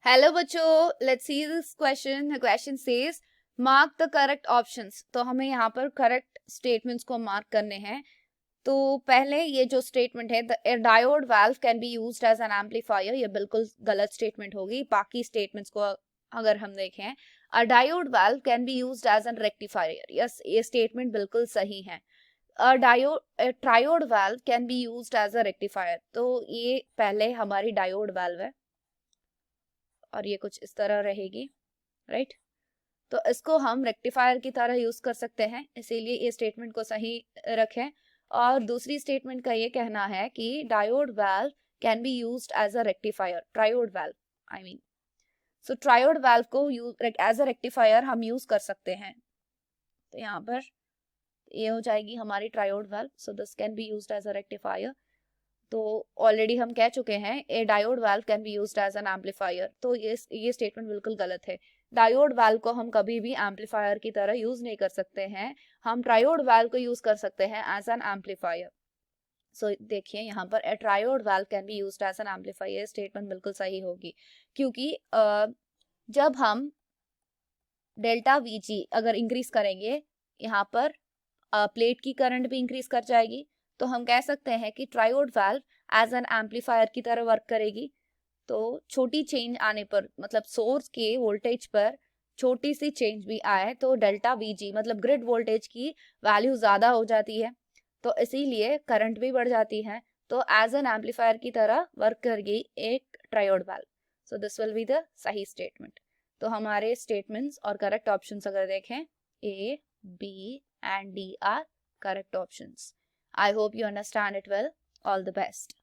Hello बच्चों, let's see this question. The question says mark the correct options. तो हमें यहाँ पर करेक्ट स्टेटमेंट्स को मार्क करने हैं. तो पहले ये जो स्टेटमेंट है, the diode valve can be used as an amplifier, ये बिल्कुल गलत स्टेटमेंट होगी. बाकी स्टेटमेंट्स को अगर हम देखें, a diode valve can be used as an rectifier, yes ये स्टेटमेंट बिल्कुल सही है. A triode valve can be used as a rectifier, तो ये पहले हमारी डायोड वाल्व है और ये कुछ इस तरह रहेगी, राइट. तो इसको हम रेक्टिफायर की तरह यूज कर सकते हैं, इसीलिए ये स्टेटमेंट को सही रखें. और दूसरी स्टेटमेंट का ये कहना है कि diode valve can be used as a rectifier, triode valve I mean. So triode valve को एज अ रेक्टिफायर हम यूज कर सकते हैं. तो यहाँ पर ये हो जाएगी हमारी triode valve. So this can be used as a rectifier. तो ऑलरेडी हम कह चुके हैं a diode valve can be used as an amplifier, तो ये स्टेटमेंट बिल्कुल गलत है. डायोड वाल्व को हम कभी भी एम्पलीफायर की तरह यूज नहीं कर सकते हैं. हम ट्रायोड वाल्व को यूज कर सकते हैं एज एन एम्पलीफायर. सो देखिए यहाँ पर a triode valve can be used as an amplifier statement बिल्कुल सही होगी, क्योंकि जब हम डेल्टा वीजी अगर इंक्रीज करेंगे, यहाँ पर प्लेट की करंट भी इंक्रीज कर जाएगी. तो हम कह सकते हैं कि triode valve as an amplifier की तरह वर्क करेगी. तो छोटी चेंज आने पर, मतलब सोर्स के वोल्टेज पर छोटी सी चेंज भी आए तो डेल्टा वीजी मतलब ग्रिड वोल्टेज की वैल्यू ज्यादा हो जाती है, तो इसीलिए करंट भी बढ़ जाती है. तो एज एन एम्पलीफायर की तरह वर्क करेगी एक triode valve. So this will be the सही स्टेटमेंट. तो हमारे स्टेटमेंट्स और करेक्ट ऑप्शंस अगर देखें, ए, B and D are correct options. I hope you understand it well. All the best.